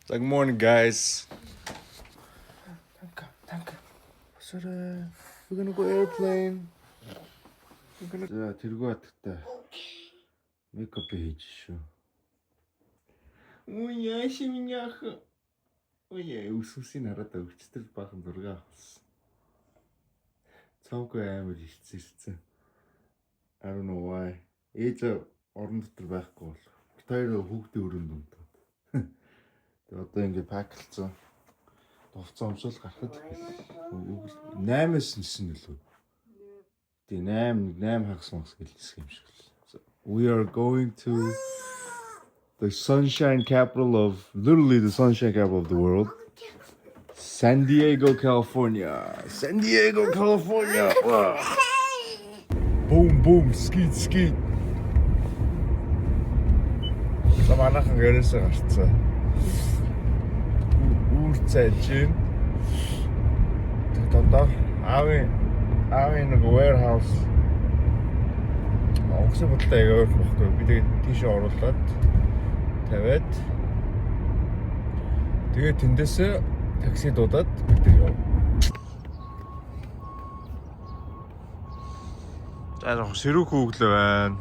Good morning, guys. Tanka. We're gonna go airplane. За тэргүй атгатай. Мейкап хийж шүү. Яши миньях. Усүсийн хараад өвчтөр баахан зураг авсан. Цавгүй амар ирцэрсэн. I don't know why. Ээж орон дотор байхгүй бол. Тэр хүүхдээ өрөөнд унтаад. Тэгээ одоо ингэ паклцсан. Довцоо өмсөл гарахад 8-9 нөлөө. Тэгээ 8 хагас мас гэлсэн юм шиг л. We are going to the sunshine capital of literally the sunshine capital of the world. San Diego, California. San Diego, California. Boom boom skid skid. Саманахан гэрээсээ гарцсан. Үрцэж чинь. Тэгээд аавын нэг warehouse. Огсон бодлоо яг байхгүй. Би тэгээд тийшээ оруулаад тавиад тэгээд тэндээсээ такси дуудаад бид яв. За сэрүүх өглөө байна.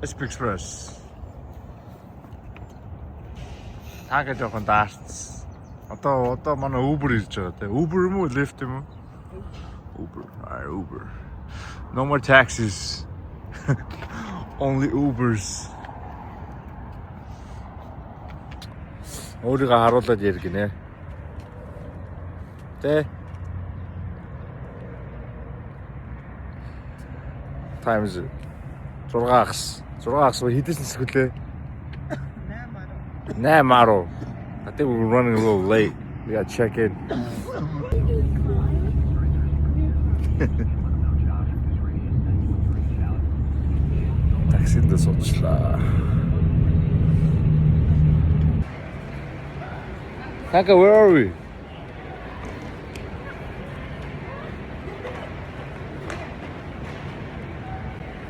Express. Тага жоохон даарц. Одоо манай Uber ирж байгаа те. Uber юм уу, Lyft юм уу? Uber. No more taxis. Only Ubers. Өөрийгөө харуулад яргэнэ. Тэ. Time is 6 хэдээс нисгэлээ? 8. I think we're running a little late. We gotta check in. Таксинд суучлаа. Tanka, where are we?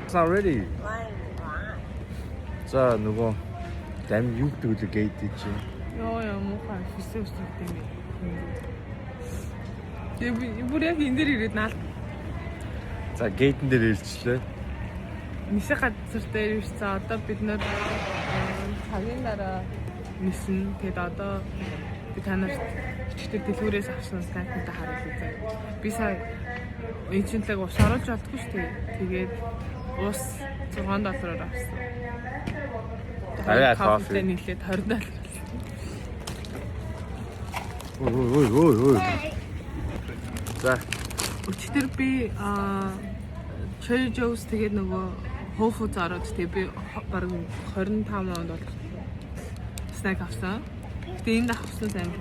It's not ready. За нөгөө дам юу гэдэг л гейт чинь. Яа муухай фисэвс гэдэг юм. Тэгээ бүр яг энэ дээр ирээд наал. За гейтэн дээр ирчлээ. Нисэх газар дээр ирсэн. Одоо бид нэр цагийн дараа нисэн. Тэгээд одоо би танарт өчтөр дэлгүүрээс авсан снайптай харуулъя заа. Би сая эйжентлэг ус оруулж чаддгүй шүү дээ. Тэгээд ус $6 авсан. Кофе нийлээд $20. Ой. За Өчтөр би Cherry Joe's тэгээд нөгөө Whole Foods ороод тэгээд би бараг $25 снэк авсан. Тэгээд энд авсан сайн.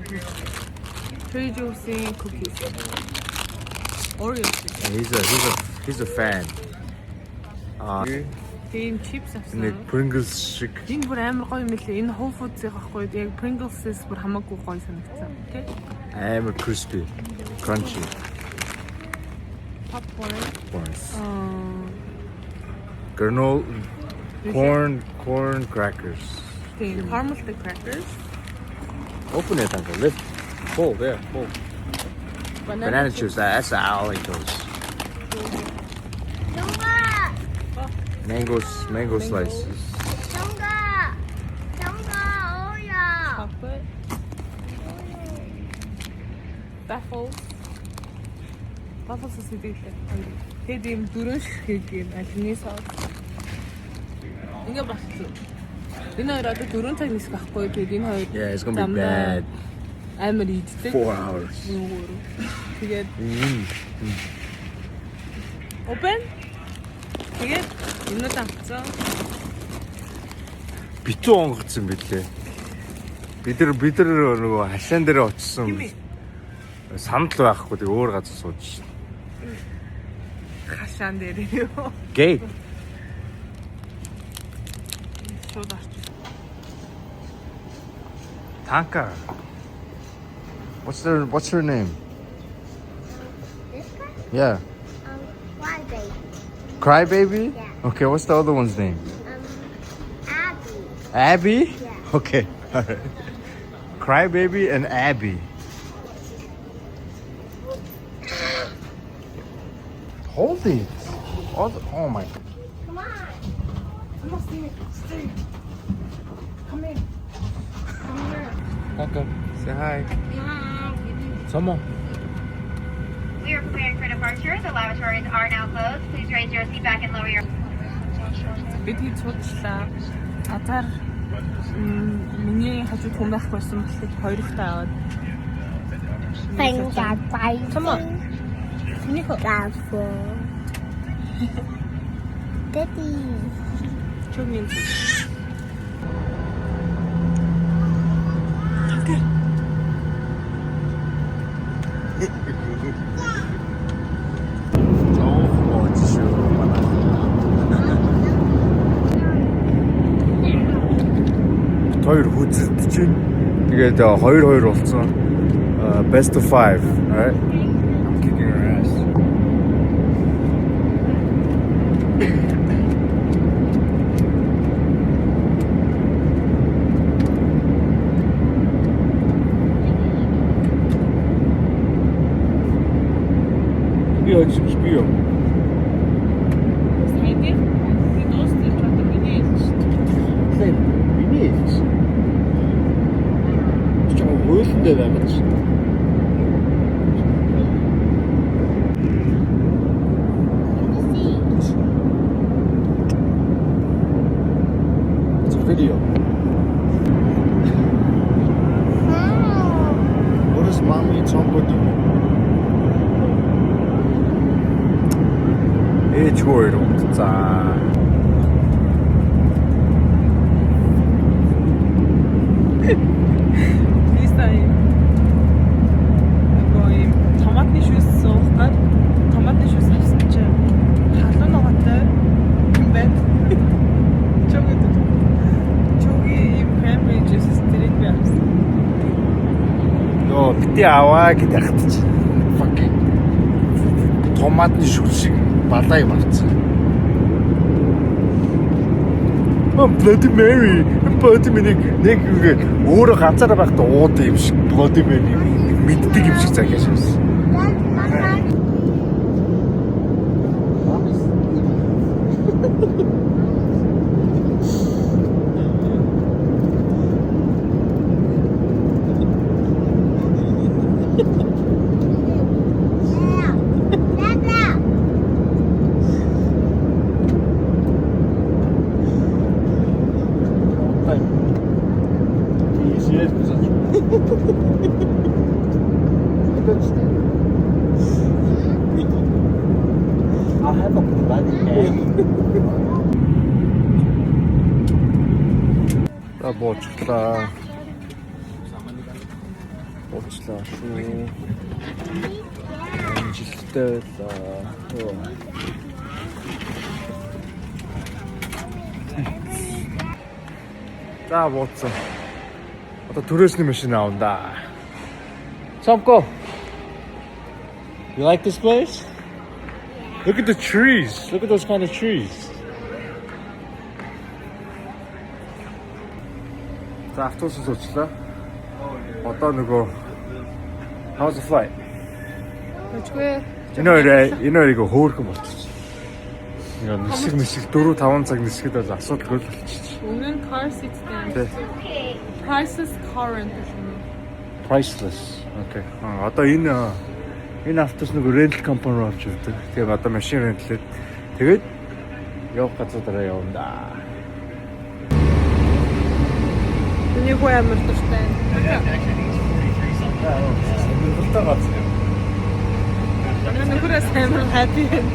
Cherry Joe's-ийн cookies. Oreos. He's a fan. Тийм chips авсан. Нэг Pringles шиг. Энэ бүр амар гоё юм лээ. Энэ Whole Foods-ийн байхгүй яг Pringles-ээс бүр хамаагүй гоё санагдсан. Тэ? Амар crispy, crunchy. Popcorn. Granola, corn crackers. Тийм, caramel crackers. Open it, Tanka. Lift. Pull, there, pull. Banana juice. That's I like those. Mango slices. Chocolate. Waffles is идэлээ. Тэгээд ийм дөрөв шиг юм альны сууд. Ингээ болсон. Энэ хоёр одоо 4 цаг нисэх байхгүй. Тэгээд энэ хоёр Yeah, it's gonna be bad. Амар иддэг. 4 hours. Тэгээд Open. Тэгээд энэ тавцсан. Битүү онгоцсон билээ. Бид нар нөгөө хашаан дээр очсон. Санал байхгүй тэг өөр газар сууж шин. Хашаан дээр юу? Gate. Шууд орчих. Tanka. What's her name? This guy? Yeah. Crybaby. Crybaby? Yeah. Okay, what's the other one's name? Abby. Abby? Yeah. Okay. All right. Crybaby and Abby. Hold it. Oh my. Come on. Come on, stay. Come here. Come here. Okay. Say hi. Hi. Someone. We are preparing for departure. The lavatories are now closed. Please raise your seat back and lower your... Бид хэд судаллаа. Азар миний хажууд хүн байх байсан болохыг хоёр ихтэй аваад. Finger biting. Come on. Миний Careful. Daddy. чөмийн. хоёр хүзэлдэж байна. Тэгээд 2-2 болсон. Best of 5. Alright. I'm kicking her ass. Био чимш био. Хайди. Би дуусчих чадвар миний хэлж шүү дээ. Сайн. Миний. Чам хөөсөндөө байгаа ч. It's a video. What does mommy and somebody? Ээж хоёр унтцаа. Би сайн. Нөгөө юм томатны шүүс суух гад томатны шүүс авсан чинь халуун ногоотой юм байна. Чоги юм cranberry juice тэрийг би авсан. Йоо, бити аваа гэдэг хатчих. Fucking томатны шүүс шиг балаа юм авсан. Bloody Mary. Bloody Mary нэг өөрөө ганцаараа байхдаа ууд юм шиг Bloody Mary мэддэг юм шиг захиаш байсан. I have a bloody hand. За буучлаа. Буучлаа шүү. Амжилттай л. За бууцсан. Одоо түрээсний машин аавна да. Самко. You like this place? Look at the trees. Look at those kind of trees. За автобусд суучлаа. Одоо нөгөө how's the flight? Өчгөө Энэ хоёрыг хөөрхөн болчихсон. Ингээ нисэг 4-5 цаг нисгэд бол асуудалгүй л болчихсон. өмнө нь car seat-тэй. Тэ. Priceless car rental юм. Priceless. Okay. Одоо энэ автобус нөгөө rental компани руу авч явдаг. Тэгээд одоо машин рентлээд тэгээд явах газараа явна да. Миний хөө амар дуртай. Сонирхолтой газар юм. Нөхөрөөс амар happy байна.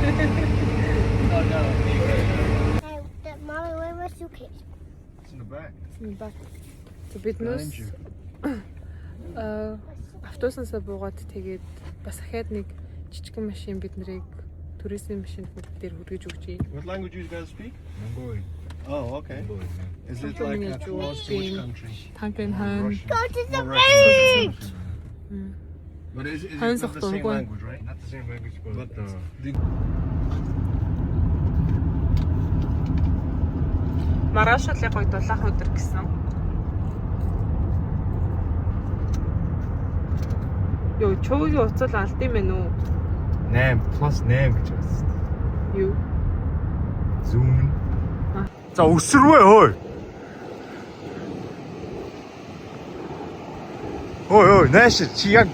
Hey, Mommy, where was suitcase? It's in the back. Биднээс автобуснаасаа буугаад тэгээд бас ахаад нэг жижигхэн машин бид нарыг туризм машин дээр хүргэж өгч юм. What language do you guys speak? Mongolian. Oh, okay. Is it like close to which country? Танкын хаан. Go to the Or beach! But is it Hands not off the the same one. language, right? Not the same language, But but the- Маргааш л гоё дулаах өдөр гэсэн. Йоо, чөөгийн уцал алдсан мэн үү? 8 плюс 8 гэж байна. Юу? Zoom. За өсөрвөө хөөе. Ой, нааш чи яг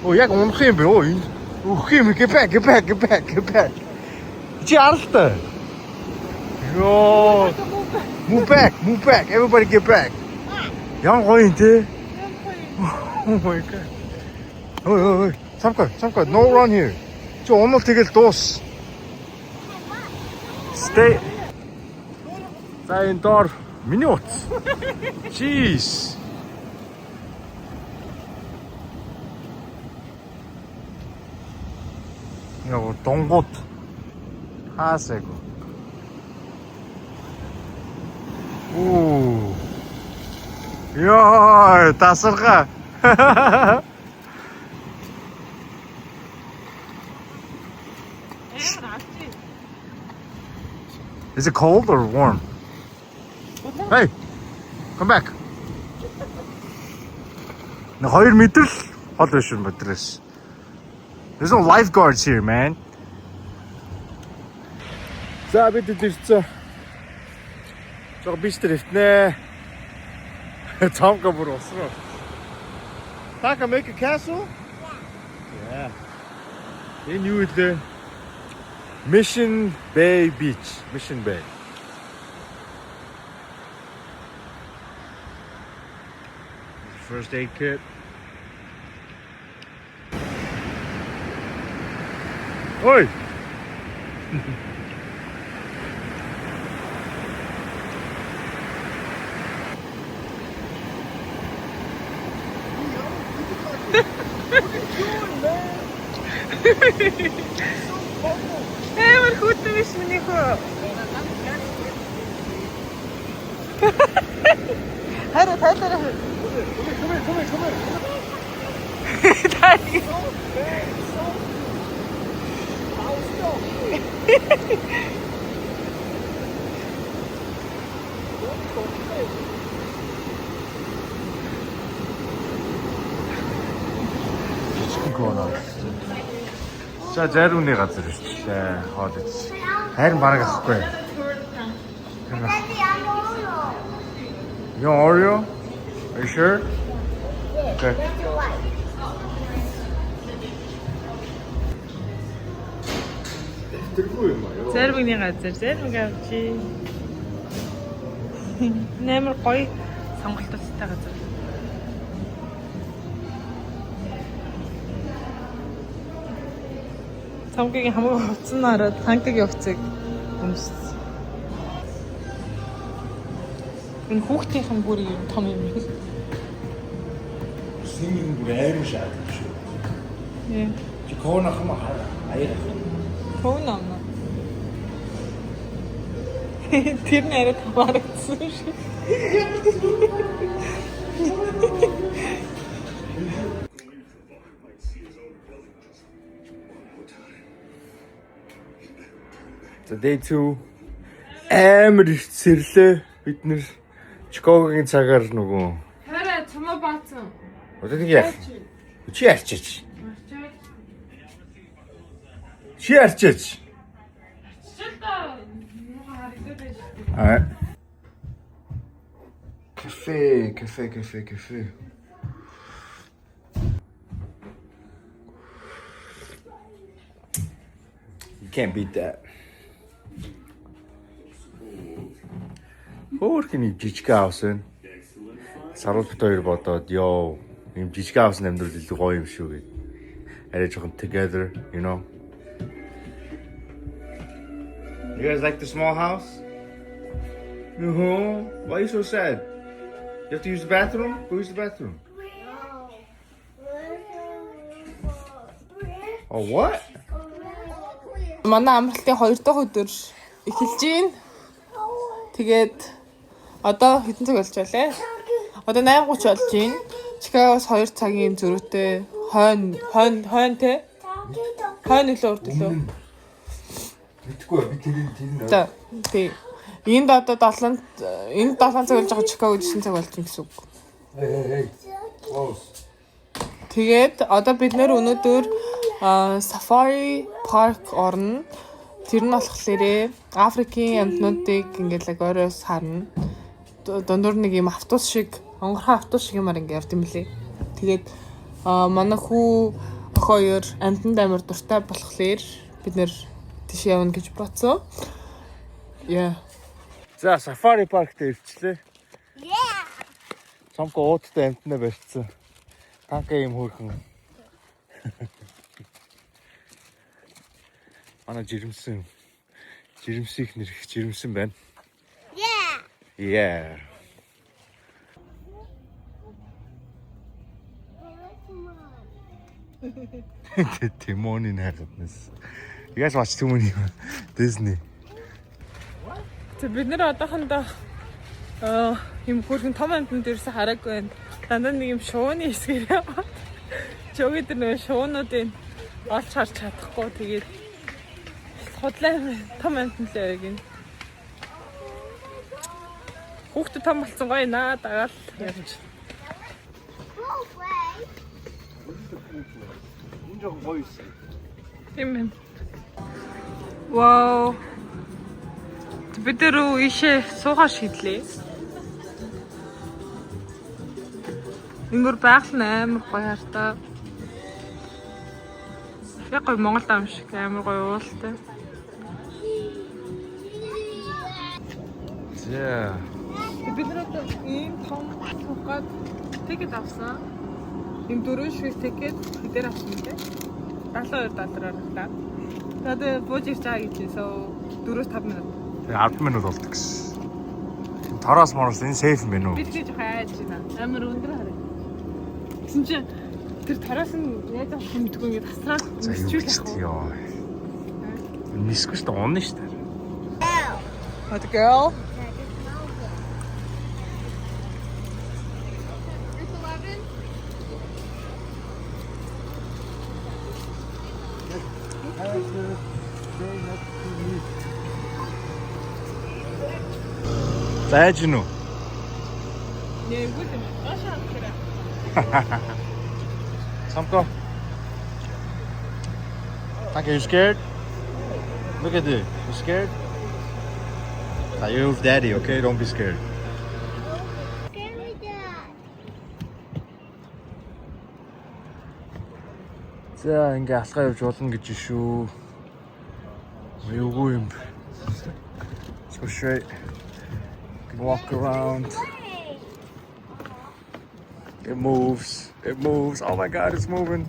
унах юм бэ? Ой. Өгөх юм get back. Чи аралтай. Йоо. Move back. Everybody get back. Ян гоё юм те. Oh my god. Ой. 잠깐. No run here. Чи унал тэгэл дуус. Stay. За энэ доор миний утас. Jeez. Яа, донгууд хаасаагүй. Оо. Яа, тасарга. Is it cold or warm? Hey, come back. На 2 метр л хол биш юм өдрөөс. There's no lifeguards here, man. За бид ирсэн. Жог бистэр иртнэ. Цаамга бүр усроо. Taka make a castle? Yeah. Энэ юу вэ? Mission Bay Beach. Mission Bay. First aid kit. Oi! Амар хүүтэн биш миний хөө. Хараа тайлаараа. За зариуны газар шүү дээ. Хоолж. Харин бараг ахгүй. Daddy, I'm Oreo. You Oreo? Are you sure? Yeah, Okay. that's your wife. Зэрвэний газар, зэрвэг авчи. Нэмэр гоё сонголттой газар. Цамгийн хамгийн утсан нараад танкиг явцыг өмссөн. Энэ хүүхдийнх нь бүр юм том юм. Сингийн бүр айрын шаадаг шүү. Яа. Чи коонах юм аяа. Коон амна. Тэр нэрээ таваарсан шүү. За day 2 амар сэрлээ бид нэр Чикагогийн цагаар нөгөө Хараа чамаа баацсан. одоо нэг яах чи арчиж а кафе you can't beat that. Хөөрхний жижиг авсан. Саруулт хоёр бодоод ёо юм жижиг авсан амьдрал илүү гоё юм шүү гэд. Арай жоохон together, you know. You guys like the small house? No. Why are you so sad? You have to use the bathroom? Go use the bathroom. Oh, what? Манай амралтын 2 дахь өдөр эхэлж байна. Тэгээд одоо хэдэн цаг болж байлаа? Одоо 8:30 болж байна. Чикагоос 2 цагийн зөрүүтэй хойно те. Хойно нөлөө урд төлөө. Мэдгүй би тэр. За тий. Энд одоо 7 цаг болж байгаа Чикаго 9 цаг болж байна гэсэн үг. Hey. Close. Тэгээд одоо бид нэр өнөөдөр Safari Park орно. Тэр нь болохоор Африкийн амьтнуудыг ингээд л оройос харна. Дундуур нэг юм автобус шиг, онгорхон автобус шиг юмар ингээд явд юм лээ. Тэгээд манай хүү охоёр амьтанд амар дуртай болохоор бид нэр тийш явна гэж бодсон. Яа. За Safari Park дээр ирчлээ. Yeah. Цомко уудтай амьтнаа барьцсан. Танка юм хөөрхөн. Манай жирэмсих нэр жирэмсэн байна. Yeah. Yeah. Timon найхаднаас. You guys watch too many Disney. Тэг бид нэр одоохондоо юм хөргөн том амьтанд ирсэн хараагүй байна. Дандаа нэг юм шууны хэсгээр яваад. Чөөгөө тэр нэг шуунуудыг олж харж чадахгүй тэгээд худлаа том амьтанд л яг юм. Хүүхдээ том болсон гоё наа дагаал явж. Go away. Тийм байна. Вау. Бид рүү ишээ суугаа шидлээ. Ингэр байгаль нь амар гоё хартаа. Яг гоё Монгол ам шиг амар гоё уултай. Yeah. Бид нэр ийм том суугаад тэгэд авсан. Ийм 4 ширхэг тэгэд хэдээр авсан бэ? $72 та. Тэгээд бууж ирж байгаа гэж сoo 4-5 минут. Тэгээ 10 минут болдог гэсэн. Тараас мороос энэ сейф юм байна уу? Би тэгж хайж байна. Амар өндөр хараа. Гэсэн чинь тэр тараас нь яаж авах юм гэдэггүй ингээд хасраад Зүгчтэй ёо. Мисгүй шүү дээ, онно шүү дээ. What girl? Зайж гинүү. Нэргүй юм. Ашаа авчихараа. Самко. Okay, you scared? Look at it. You scared? You're with daddy, okay? Don't be scared. Give me that. За ингээ алхаа явж болно гэж шүү. Юугүй юм. So straight. Walk around. It moves. It moves. Oh my god, it's moving.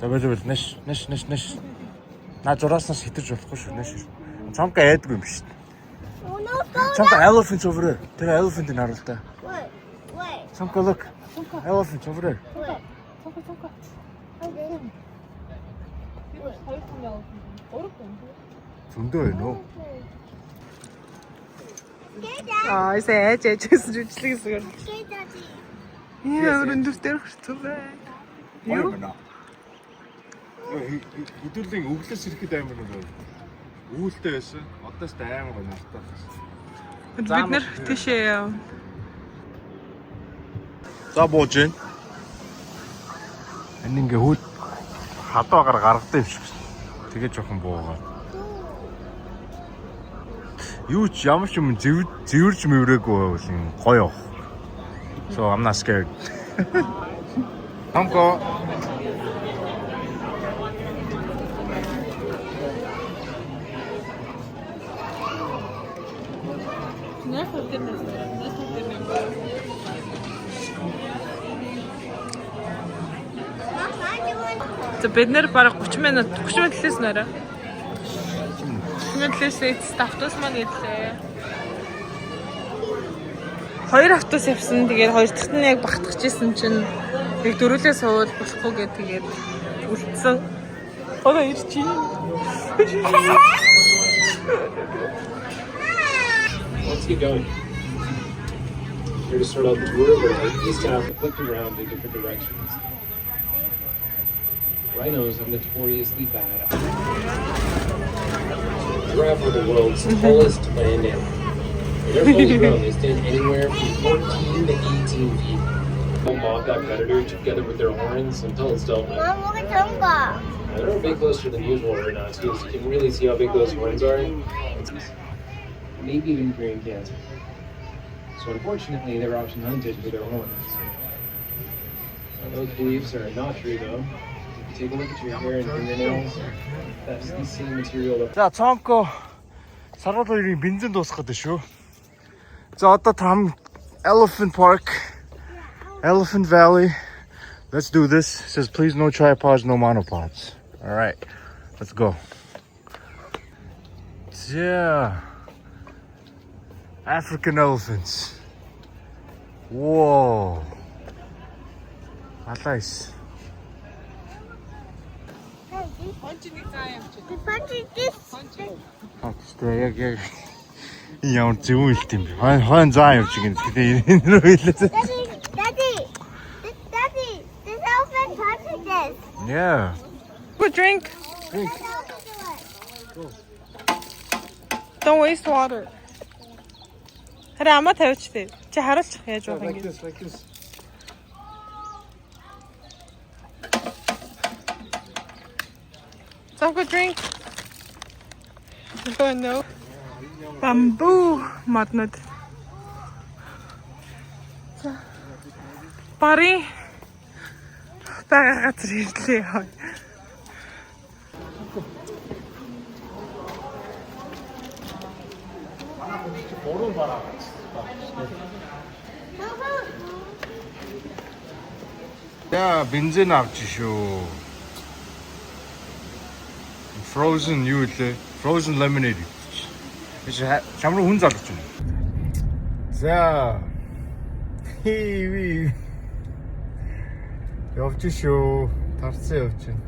Забэл нэш. На жураснаас хитэрч болохгүй шүү нэш. Цамка айдгүй юм шүү. Oh no, go. Цамка elephants over there. Тэр elephant-ийг харуул та. Wait. Цамка look. Elephants over there. Wait. Зөндөө байна уу? Исэн ээжээс жүжиглэх зүгээр. Get daddy. Ямар өндөр дээр хүрсэн бай. Юу? Хөдөлгөөний өглөөс ирэхэд амар нэг үүлтэй байсан. Одоос та амар гоё нартай байсан. Бид нэр тийшээ яв. За бууж гин. Энэ ингээ хүүд хадаагаар гаргадаг юм шиг. Тэгээ жоохон буугаа. Юу ч ямар ч юм зэвэрж мэврээгүй бол юм гоё. So I'm not scared. Тамко. За бид нэр бараг 30 минут лээс нэрэ. 30 минут лээс автобус маань ирлээ. 2 автобус явсан. Тэгээд 2 дахьт нь яг багтах гэсэн чинь яг дөрүлээ суул болохгүй гэдэг тэгээд үлдсэн. Одоо ирчих. Let's keep going. Here to start out the tour, we're east to Africa, flipping around in different directions. Rhinos are notoriously bad. Giraffe are the world's tallest land animal. They're fully grown. They stand anywhere from 14 to 18 feet. They'll mob that predator together with their horns until it's dealt with. Mom, look at Tonga. They're a bit closer than usual right now, too, so you can really see how big those horns are. Maybe even brain cancer. So unfortunately, they're often hunted for their horns. Now, those beliefs are not true, though. If you take a look at your hair and fingernails, that's the same material that За цомко сарвал хоёрын бензин дуусах гэдэг шүү. За одоо там Elephant Park, Elephant Valley. Let's do this. It says please no tripods, no monopods. All right, let's go. Yeah, African elephants. Whoa, nice. Хончны заа явчих. The punch is this. Яг ямар зөв хэлт юм бэ? Хон заа явж гин. Тэгээ энэ рүү хэлээ. Daddy, this elephant touches this. Yeah. Good drink. Don't waste water. Хараа амаа тавьчихъя. Чи харуулчих яаж байгаа юм бэ? like this. Some good drink. Oh no. Bamboo матнад. За. Пари. Байгаа газар ирлээ. Ja, бензин авч шүү. Frozen юу лээ? Frozen lemonade. Чам руу хүн залгаж байна. За. Хий. Явж шүү. Тарцсан явж байна.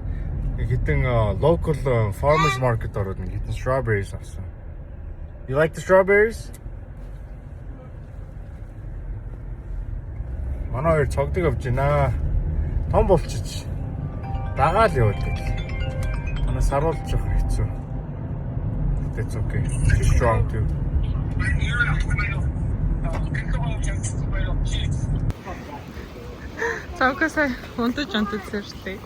Хитэн local farmers market ороод нэг хитэн strawberries авсан. You like the strawberries? Манай хоёр цогдөг авч байна. Том болчих. Дагаал яваад гэл. Манай саруулж байгаа хэцүү. That's okay. She's strong too. Цаокасаа унтаж онтдсэртэй.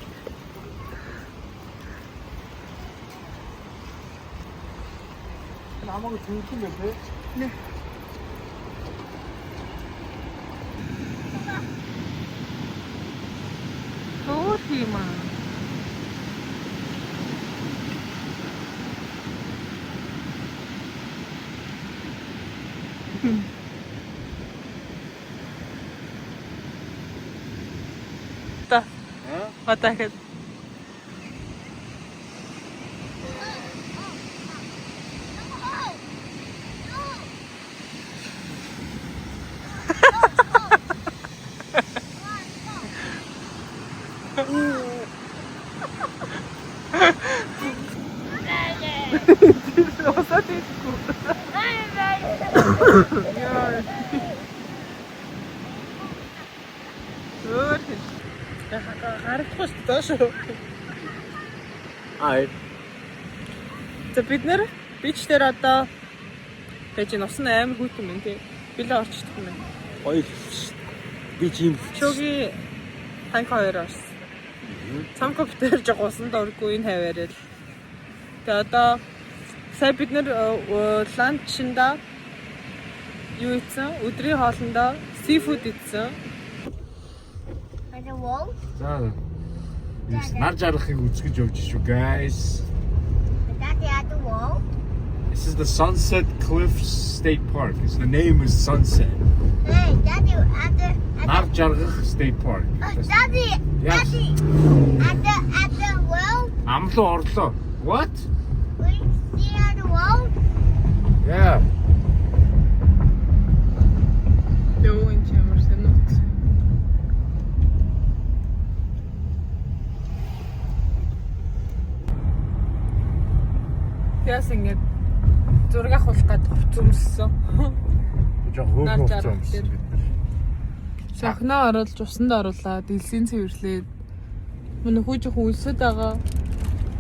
Намайг зүгтэн байлээ. Нэ. Өөр юм аа. Та. Атахэд. Харахгүй шүү. Аа. За бид нэр бич дээр одоо байж усан амар хүүтэн мэн тий. Билээ орчихдаг юм. Ой. Би чим. Шоги танк хоёр орсон. Цамко битэр жоо усан дургүй энэ хаваарэл. Тэгээ одоо сая бид нэр ланчнда юу ийцэн өдрийн хоолндоо seafood ийцэн. Like a wall? За. Нар жаргахыг үзэж явж шүү, guys. Daddy at the wall? This is the Sunset Cliffs State Park. The name is Sunset. Hey, Daddy at the Нар жаргах State Park. Daddy, Yes. Daddy, at the wall? Амлуу орлоо. What? We see at the wall? Yeah. Юу энэ ямар сонирхолтой. Яс ингэ зураг авах гээд хувцсөмсөн. Жоо хөөх Нар хувцас жаргах өмсөн дээр. бид нар. Сахнаа оруулж усанд оруулаад элсийн цэвэрлээд мөн хүүж хүйсэд байгаа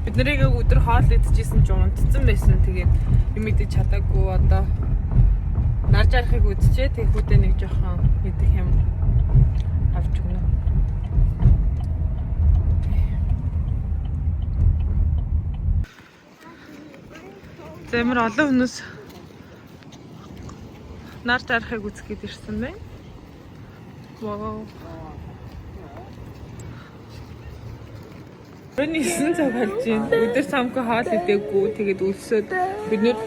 Бид нарыг өдөр хоол идчихсэн ч унтцсан байсан. Тэгээд юм идэж чадаагүй одоо нар жарахыг үзчихээ. Тэгэхүүдээ нэг жоохон идэх юм авч өгнө. Зэмэр олон хүмүүс нар жарахыг үзэх гээд ирсэн байна. Вау. Өнөөсөн цаг болж байна. Өдөр самгүй хоол идээгүй. Тэгээд өлсөд бид нэр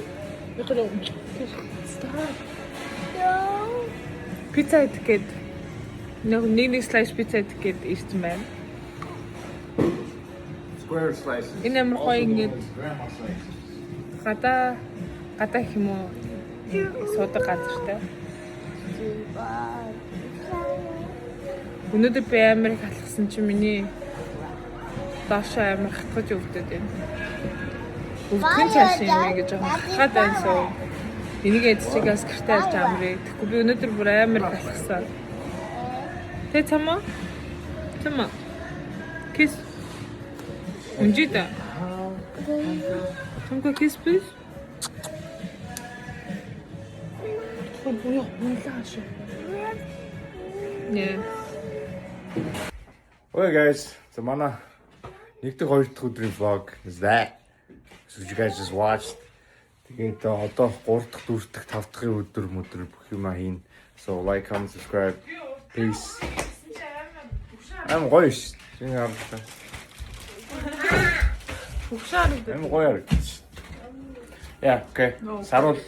пицца идэхэд нэг слайс пицца идэхэд ирсэн байна. Square slices. Энэ амар гоё ингэж гадаа юм уу? Суудаг газартай. Өнөөдөр би амар их алхсан чи миний доош амар хатгаж өвдөд байна. Өвдгөн цааш юм гэж хатгаад байсан. Энийг эцсигээс гэртээ алж амрыг. Тэгэхгүй би өнөөдөр бүр амар их алхсан. Тэ цамаа? Цамаа. Кис. Унжида. Тамка кис please. Yeah. Okay guys, so манай 1 дахь 2 дахь өдрийн vlog is that. So you guys just watched. Тэгээд одоо 3 дахь 4 дахь 5 дахь өдөр бүх юм хийн. So like, comment, subscribe. Peace. I'm гоё ш. Чиний харагдаа. I'm гоё харагдаж. Yeah, okay. Саруул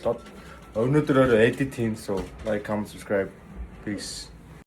өнөөдөр edit хийн. So like, comment, subscribe. Peace.